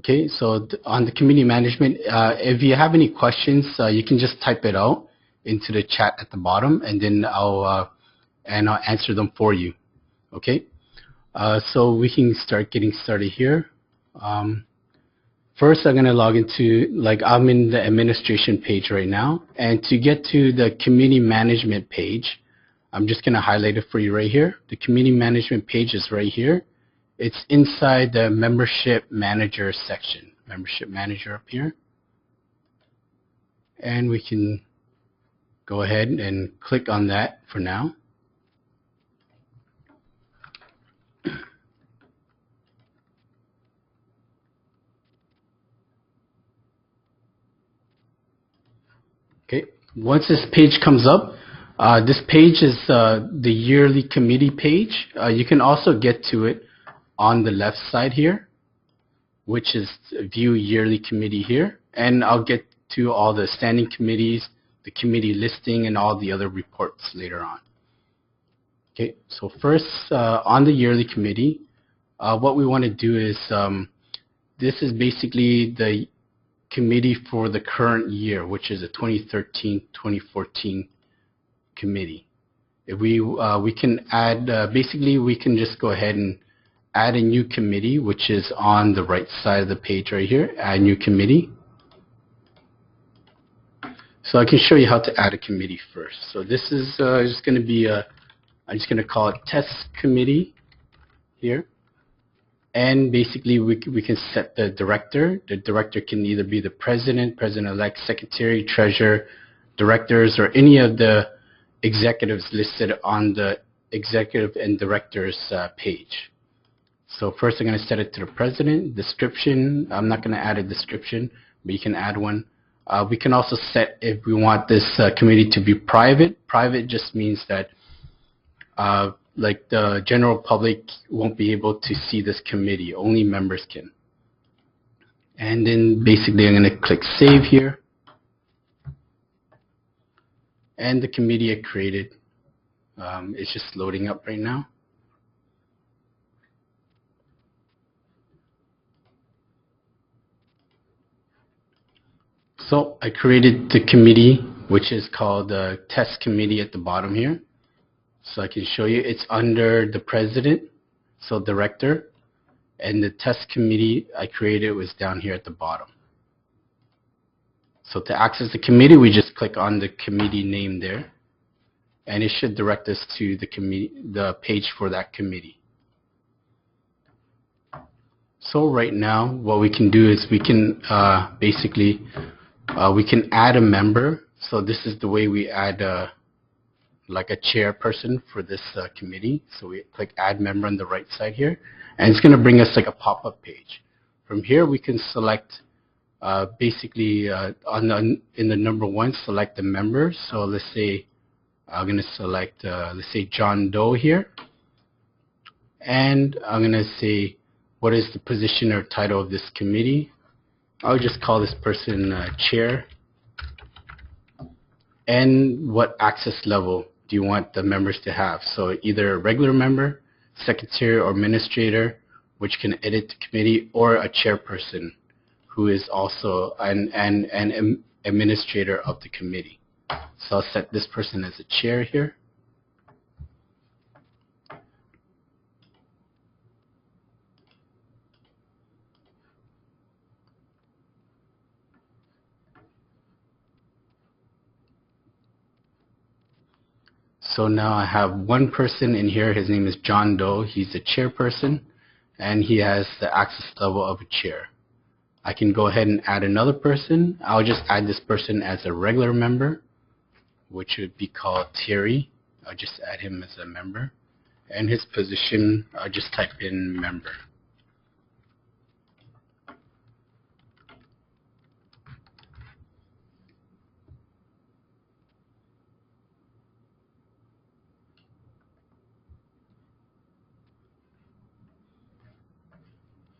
Okay, so on the community management, if you have any questions, you can just type it out into the chat at the bottom, and then I'll answer them for you. Okay, so we can start getting started here. First, I'm going to log into, I'm in the administration page right now, and to get to the community management page, I'm just going to highlight it for you right here. The community management page is right here. It's inside the membership manager section, membership manager up here. And we can go ahead and click on that for now. Okay, once this page comes up, this page is the yearly committee page. You can also get to it on the left side here, which is view yearly committee here. And I'll get to all the standing committees, the committee listing, and all the other reports later on. Okay, so first on the yearly committee, what we want to do is, this is basically the committee for the current year, which is a 2013-2014 committee. If we can add, basically we can just go ahead and add a new committee, which is on the right side of the page right here, add new committee. So I can show you how to add a committee first. So this is just going to be I'm just going to call it test committee here. And basically, we can set the director. The director can either be the president, president-elect, secretary, treasurer, directors, or any of the executives listed on the executive and directors page. So first, I'm going to set it to the president. Description, I'm not going to add a description, but you can add one. We can also set if we want this committee to be private. Private just means that like the general public won't be able to see this committee, only members can. And then basically I'm going to click save here. And the committee I created is just loading up right now. So I created the committee, which is called the test committee at the bottom here. So I can show you, it's under the president, so director, and the test committee I created was down here at the bottom. So to access the committee, we just click on the committee name there, and it should direct us to the page for that committee. So right now, what we can do is we can basically we can add a member. So this is the way we add like a chairperson for this committee. So we click add member on the right side here, and it's going to bring us like a pop-up page. From here we can select basically in the number 1, select the member. So let's say I'm going to select let's say John Doe here, and I'm going to say what is the position or title of this committee. I'll just call this person chair. And what access level do you want the members to have? So either a regular member, secretary, or administrator, which can edit the committee, or a chairperson, who is also an administrator of the committee. So I'll set this person as a chair here. So now I have one person in here. His name is John Doe. He's the chairperson, and he has the access level of a chair. I can go ahead and add another person. I'll just add this person as a regular member, which would be called Terry. I'll just add him as a member. And his position, I'll just type in member.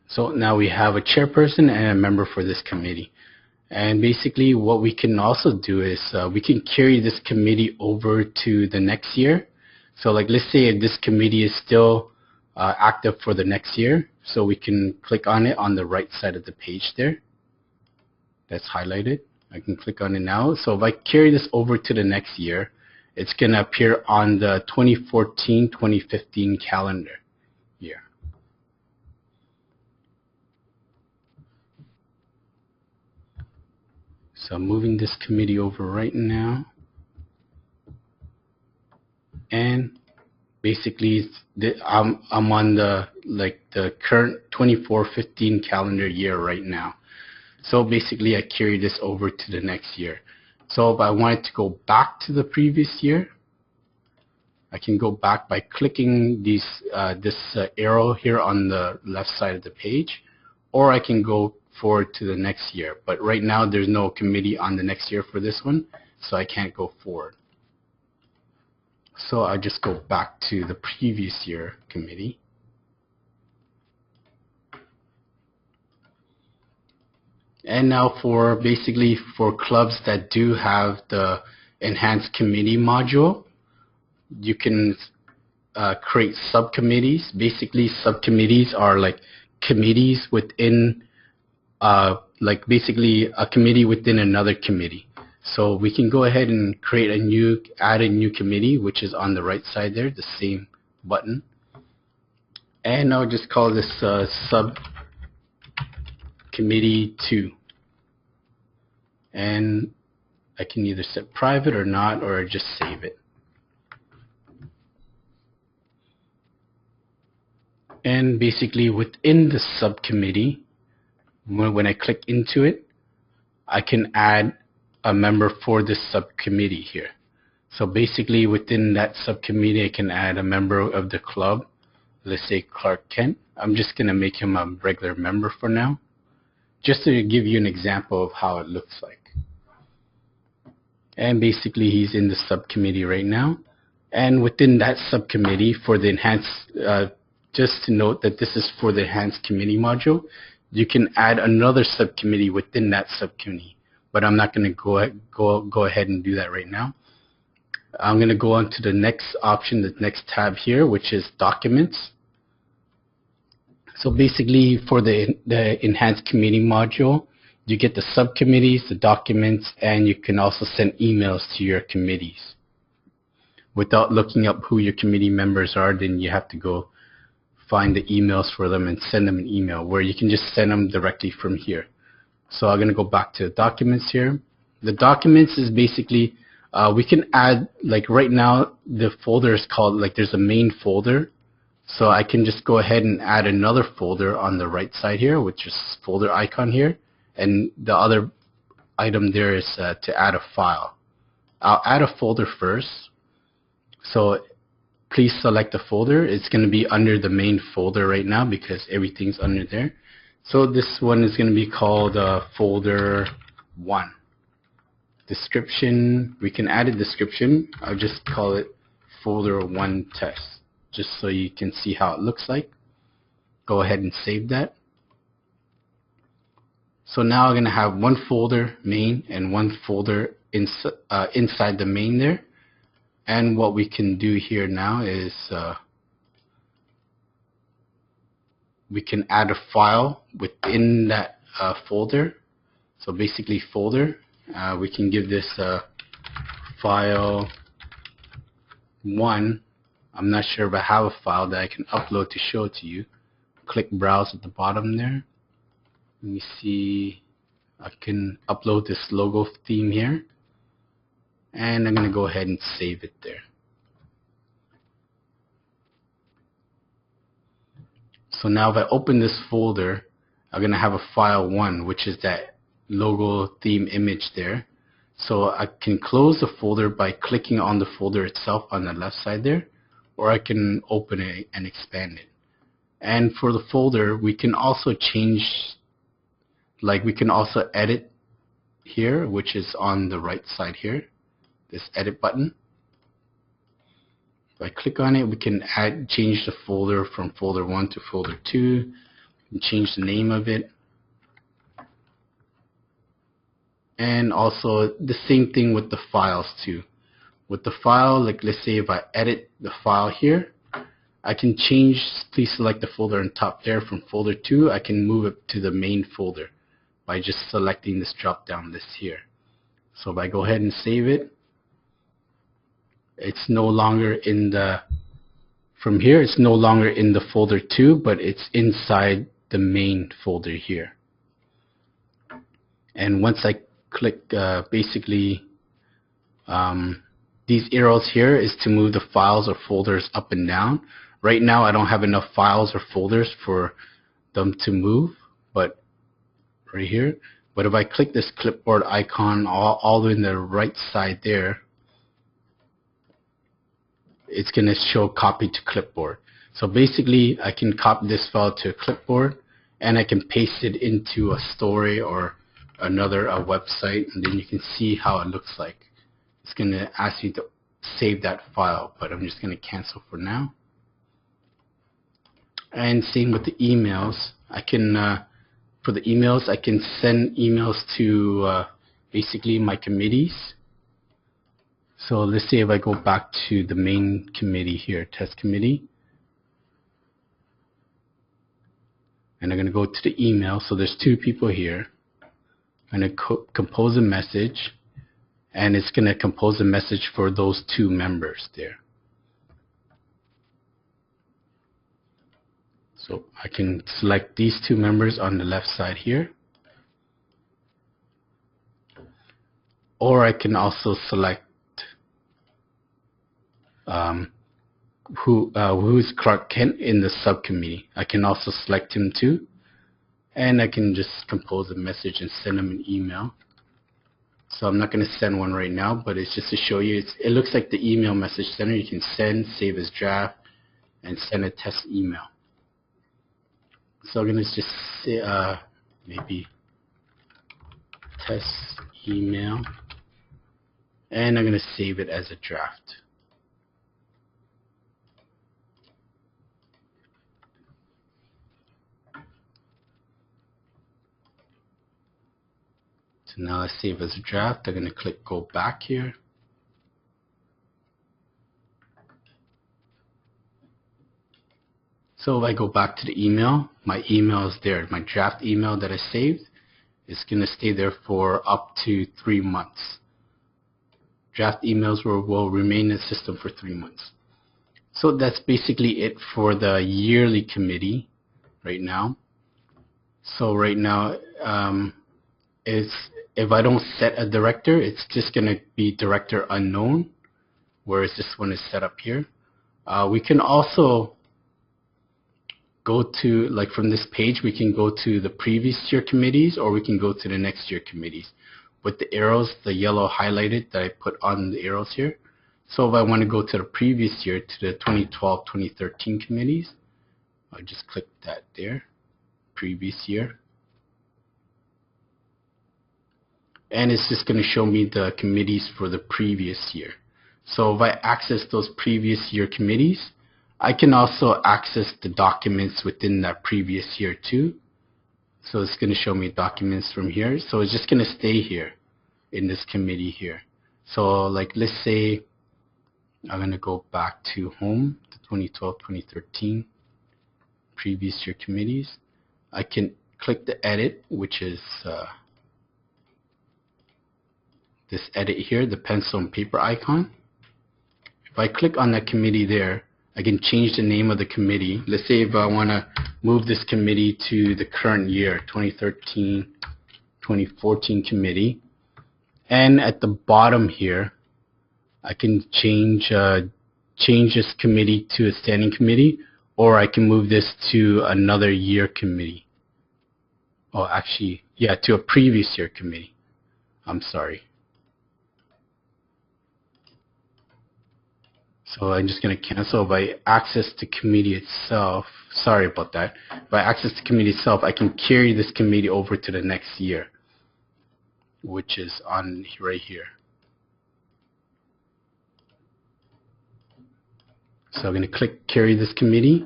So now we have a chairperson and a member for this committee. And basically what we can also do is we can carry this committee over to the next year. So like let's say if this committee is still active for the next year, So we can click on it on the right side of the page there. That's highlighted. I can click on it now. So if I carry this over to the next year, it's going to appear on the 2014-2015 calendar year. So I'm moving this committee over right now. And basically I'm on the current 24-15 calendar year right now. So basically I carry this over to the next year. So if I wanted to go back to the previous year, I can go back by clicking this arrow here on the left side of the page, or I can go forward to the next year. But right now there's no committee on the next year for this one, so I can't go forward. So I just go back to the previous year committee. And now for basically for clubs that do have the enhanced committee module, you can create subcommittees. Basically subcommittees are like committees within basically a committee within another committee. So we can go ahead and add a new committee, which is on the right side there, the same button. And I'll just call this subcommittee 2. And I can either set private or not, or just save it. And basically within the subcommittee, when I click into it, I can add a member for this subcommittee here. So basically within that subcommittee, I can add a member of the club. Let's say Clark Kent. I'm just going to make him a regular member for now, just to give you an example of how it looks like. And basically he's in the subcommittee right now. And within that subcommittee for the enhanced, just to note that this is for the enhanced committee module, you can add another subcommittee within that subcommittee. But I'm not going to go ahead and do that right now. I'm going to go on to the next option, the next tab here, which is documents. So basically for the enhanced committee module, you get the subcommittees, the documents, and you can also send emails to your committees. Without looking up who your committee members are, then you have to go find the emails for them and send them an email, where you can just send them directly from here. So I'm going to go back to documents here. The documents is basically, we can add, like right now, the folder is called, there's a main folder. So I can just go ahead and add another folder on the right side here, which is folder icon here. And the other item there is to add a file. I'll add a folder first. So please select the folder. It's going to be under the main folder right now because everything's under there. So this one is going to be called folder 1. Description, we can add a description. I'll just call it folder 1 test, just so you can see how it looks like. Go ahead and save that. So now I'm going to have one folder main and one folder inside the main there. And what we can do here now is we can add a file within that folder. So basically folder, we can give this file 1. I'm not sure if I have a file that I can upload to show it to you. Click browse at the bottom there. Let me see, I can upload this logo theme here. And I'm going to go ahead and save it there. So now if I open this folder, I'm going to have a file 1, which is that logo theme image there. So I can close the folder by clicking on the folder itself on the left side there, or I can open it and expand it. And for the folder, we can also change, we can also edit here, which is on the right side here, this edit button. If I click on it, we can change the folder from folder 1 to folder 2, and change the name of it. And also the same thing with the files too. With the file, let's say if I edit the file here, I can change, please select the folder on top there from folder 2. I can move it to the main folder by just selecting this drop down list here. So if I go ahead and save it, it's no longer in the, from here it's no longer in the folder 2, but it's inside the main folder here. And once I click basically these arrows here is to move the files or folders up and down. Right now I don't have enough files or folders for them to move, but right here. But if I click this clipboard icon all the way in the right side there, it's going to show copy to clipboard. So basically I can copy this file to a clipboard and I can paste it into a story or another website, and then you can see how it looks like. It's going to ask you to save that file, but I'm just going to cancel for now. And same with the emails. I can for the emails I can send emails to basically my committees. So let's say if I go back to the main committee here, test committee, and I'm going to go to the email. So there's 2 people here. I'm going to compose a message, and it's going to compose a message for those 2 members there. So I can select these 2 members on the left side here, or I can also select who's Clark Kent in the subcommittee. I can also select him too, and I can just compose a message and send him an email. So I'm not going to send one right now, but it's just to show you. It looks like the email message center. You can send, save as draft, and send a test email. So I'm going to just say maybe test email, and I'm going to save it as a draft. So now I save as a draft. I'm going to click go back here. So if I go back to the email, my email is there. My draft email that I saved is going to stay there for up to 3 months. Draft emails will remain in the system for 3 months. So that's basically it for the yearly committee right now. So right now, if I don't set a director, it's just going to be director unknown, whereas this one is set up here. We can also go to, like from this page, we can go to the previous year committees, or we can go to the next year committees with the arrows, the yellow highlighted that I put on the arrows here. So if I want to go to the previous year, to the 2012-2013 committees, I'll just click that there, previous year. And it's just going to show me the committees for the previous year. So if I access those previous year committees, I can also access the documents within that previous year too. So it's going to show me documents from here. So it's just going to stay here in this committee here. So like let's say I'm going to go back to home, the 2012-2013 previous year committees. I can click the edit, which is this edit here, the pencil and paper icon. If I click on that committee there, I can change the name of the committee. Let's say if I want to move this committee to the current year, 2013-2014 committee. And at the bottom here, I can change this committee to a standing committee, or I can move this to another year committee. Oh, actually, yeah, to a previous year committee. I'm sorry. So I'm just going to cancel. If I access the committee itself, sorry about that. If I access the committee itself, I can carry this committee over to the next year, which is on right here. So I'm going to click carry this committee,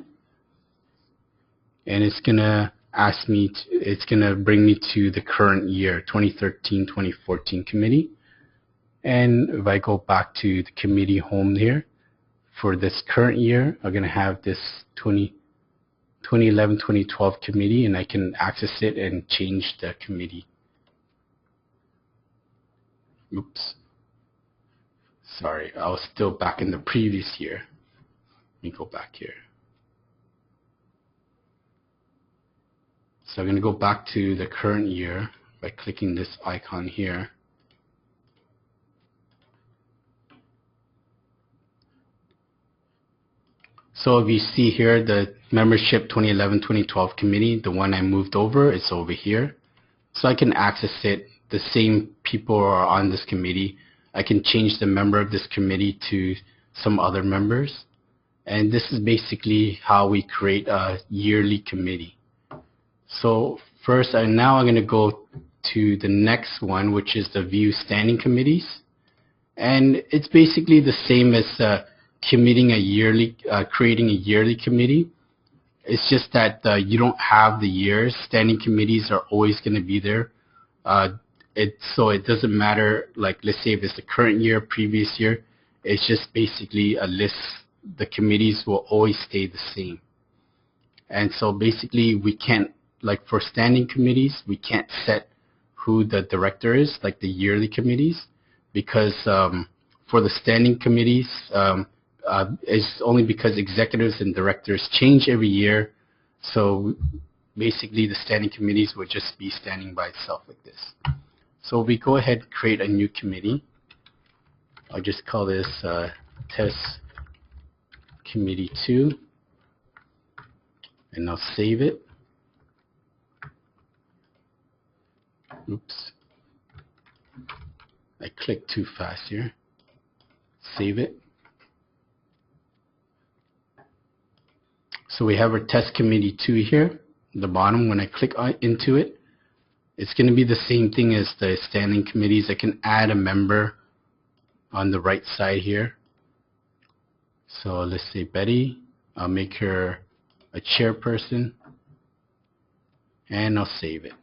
and it's going to ask me, it's going to bring me to the current year, 2013-2014 committee. And if I go back to the committee home here, for this current year, I'm going to have this 2011-2012 committee, and I can access it and change the committee. Oops. Sorry, I was still back in the previous year. Let me go back here. So I'm going to go back to the current year by clicking this icon here. So if you see here, the membership 2011-2012 committee, the one I moved over, is over here. So I can access it. The same people are on this committee. I can change the member of this committee to some other members. And this is basically how we create a yearly committee. So first, now I'm going to go to the next one, which is the view standing committees. And it's basically the same as creating a yearly committee. It's just that you don't have the years. Standing committees are always going to be there. So it doesn't matter, like let's say if it's the current year, previous year, it's just basically a list. The committees will always stay the same. And so basically we can't, like for standing committees, we can't set who the director is, like the yearly committees, because for the standing committees, it's only because executives and directors change every year. So basically the standing committees would just be standing by itself like this. So we go ahead and create a new committee. I'll just call this Test Committee 2, and I'll save it. Oops, I clicked too fast here. Save it. So we have our Test Committee 2 here at the bottom. When I click into it, it's going to be the same thing as the standing committees. I can add a member on the right side here. So let's say Betty. I'll make her a chairperson, and I'll save it.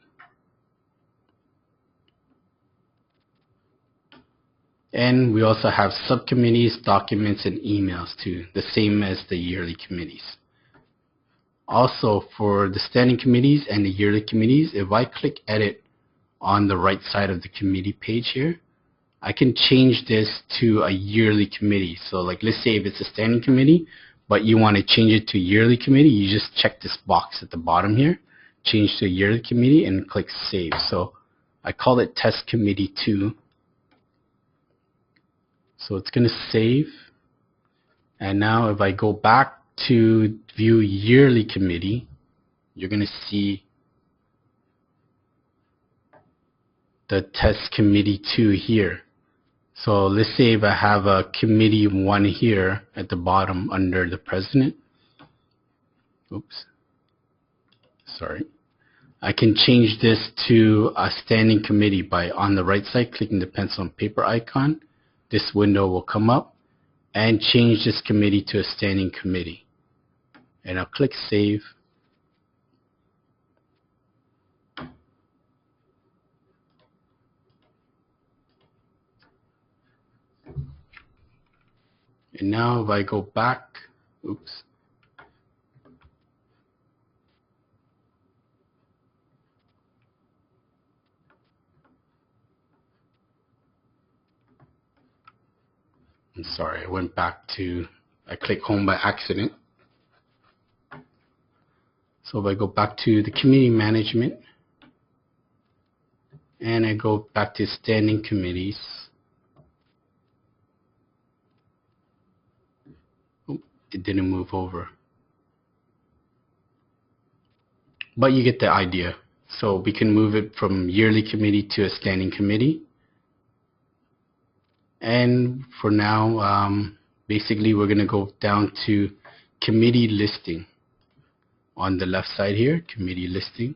And we also have subcommittees, documents, and emails too, the same as the yearly committees. Also, for the standing committees and the yearly committees, if I click edit on the right side of the committee page here, I can change this to a yearly committee. So like let's say if it's a standing committee, but you want to change it to yearly committee, you just check this box at the bottom here, change to a yearly committee, and click save. So I call it Test Committee 2. So it's going to save. And now if I go back to view yearly committee, you're going to see the Test Committee 2 here. So let's say if I have a Committee 1 here at the bottom under the President. Oops. Sorry. I can change this to a standing committee by on the right side clicking the pencil and paper icon. This window will come up and change this committee to a standing committee. And I'll click save. And now if I go back, oops. I'm sorry, I went back to, I clicked home by accident. So if I go back to the committee management, and I go back to standing committees, oh, it didn't move over. But you get the idea. So we can move it from yearly committee to a standing committee. And for now, basically we're going to go down to committee listing. On the left side here, committee listing.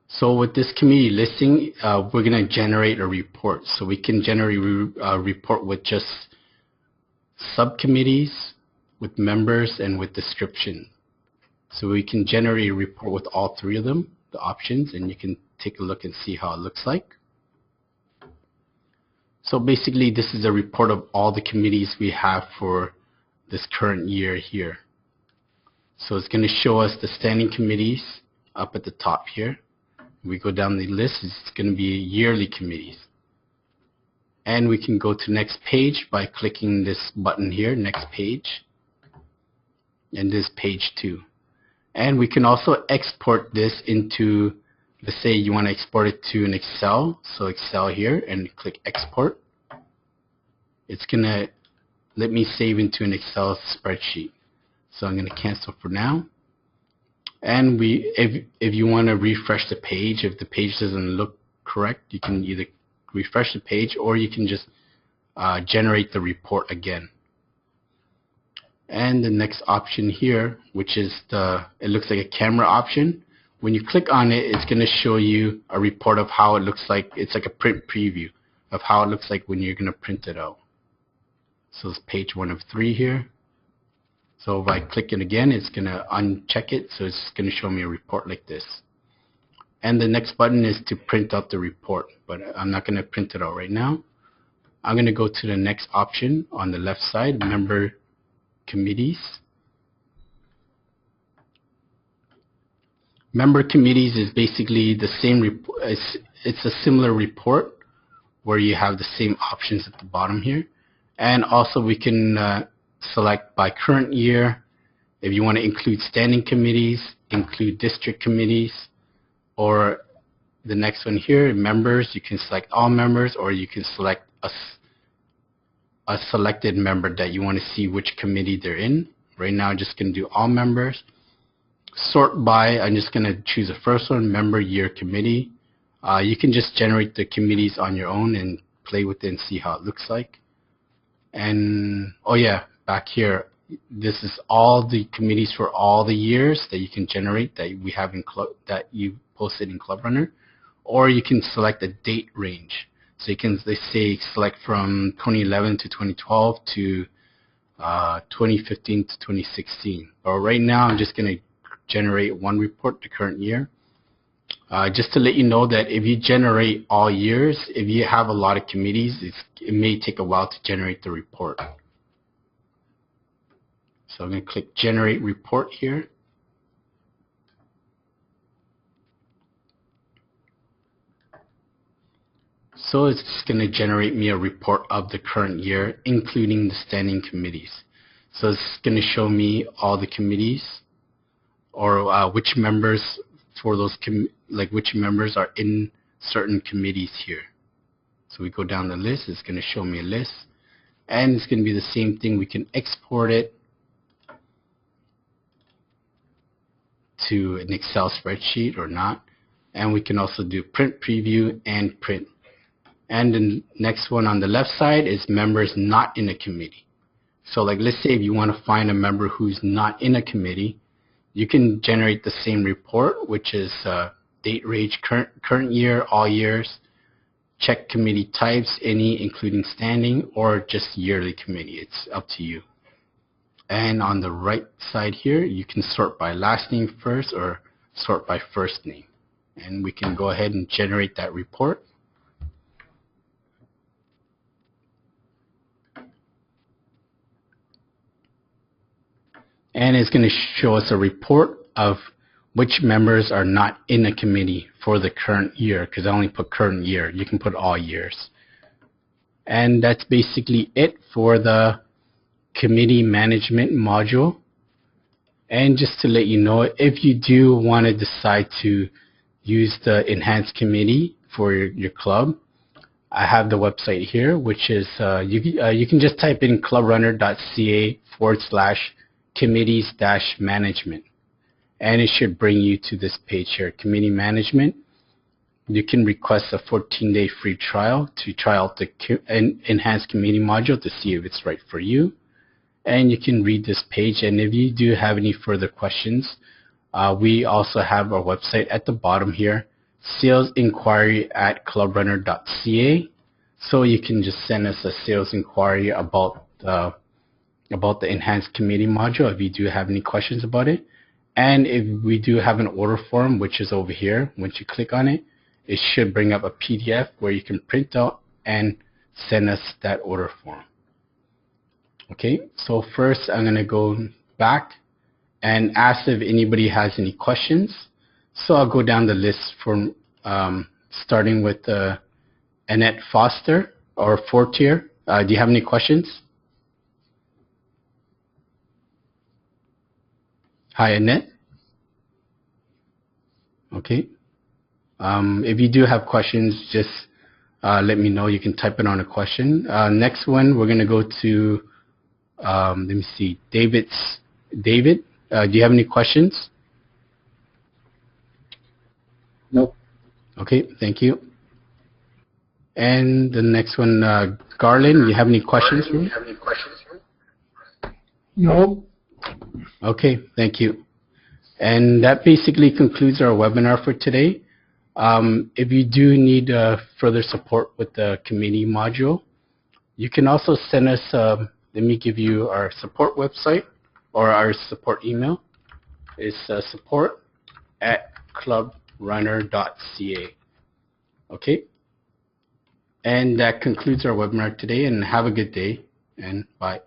So with this committee listing, we're going to generate a report. So we can generate a report with just subcommittees, with members, and with description. So we can generate a report with all three of them, the options, and you can take a look and see how it looks like. So basically, this is a report of all the committees we have for this current year here. So it's going to show us the standing committees up at the top here. We go down the list, it's going to be yearly committees. And we can go to next page by clicking this button here, next page. And this page 2. And we can also export this into, let's say you want to export it to an Excel. So Excel here, and click export. It's going to let me save into an Excel spreadsheet. So I'm going to cancel for now. And if you want to refresh the page, if the page doesn't look correct, you can either refresh the page or you can just generate the report again. And the next option here, which is it looks like a camera option. When you click on it, it's going to show you a report of how it looks like. It's like a print preview of how it looks like when you're going to print it out. So it's page 1 of 3 here. So if I click it again, it's going to uncheck it. So it's going to show me a report like this. And the next button is to print out the report. But I'm not going to print it out right now. I'm going to go to the next option on the left side, member committees. Member committees is basically the same report. It's a similar report where you have the same options at the bottom here. And also we can select by current year if you want to include standing committees, include district committees, or the next one here, members, you can select all members, or you can select a selected member that you want to see which committee they're in. Right now I'm just going to do all members. Sort by, I'm just going to choose the first one, member year committee. You can just generate the committees on your own and play with it and see how it looks like. And oh yeah, back here, this is all the committees for all the years that you can generate that we have in that you posted in Club Runner, or you can select a date range. So you can, let's say, select from 2011 to 2012 to 2015 to 2016. But right now, I'm just going to generate one report, the current year. Just to let you know that if you generate all years, if you have a lot of committees, it may take a while to generate the report. So I'm going to click Generate Report here. So it's going to generate me a report of the current year, including the standing committees. So it's going to show me all the committees, or which members for those which members are in certain committees here. So we go down the list, it's going to show me a list, and it's going to be the same thing. We can export it to an Excel spreadsheet or not, and we can also do print preview and print. And the next one on the left side is members not in a committee. So like, let's say if you want to find a member who's not in a committee, you can generate the same report, which is date range, current year, all years, check committee types, any including standing, or just yearly committee. It's up to you. And on the right side here, you can sort by last name first or sort by first name. And we can go ahead and generate that report. And it's going to show us a report of which members are not in a committee for the current year, because I only put current year. You can put all years. And that's basically it for the committee management module. And just to let you know, if you do want to decide to use the enhanced committee for your club, I have the website here, which is you can just type in clubrunner.ca/committees-management, and it should bring you to this page here, committee management. You can request a 14-day free trial to try out the enhanced committee module to see if it's right for you. And you can read this page, and if you do have any further questions, we also have our website at the bottom here, salesinquiry@clubrunner.ca. So you can just send us a sales inquiry about the enhanced committee module if you do have any questions about it. And if we do have an order form, which is over here, once you click on it, it should bring up a PDF where you can print out and send us that order form. Okay, so first I'm going to go back and ask if anybody has any questions. So I'll go down the list from starting with Annette Foster or Fortier. Do you have any questions? Hi, Annette. Okay. If you do have questions, just let me know. You can type it on a question. Next one, we're going to go to, let me see, David, do you have any questions? Nope. Okay, thank you. And the next one, Garland, do you have any questions for me? Nope. Okay, thank you. And that basically concludes our webinar for today. If you do need further support with the committee module, you can also send us, let me give you our support website or our support email. It's support@clubrunner.ca. Okay? And that concludes our webinar today, and have a good day, and bye.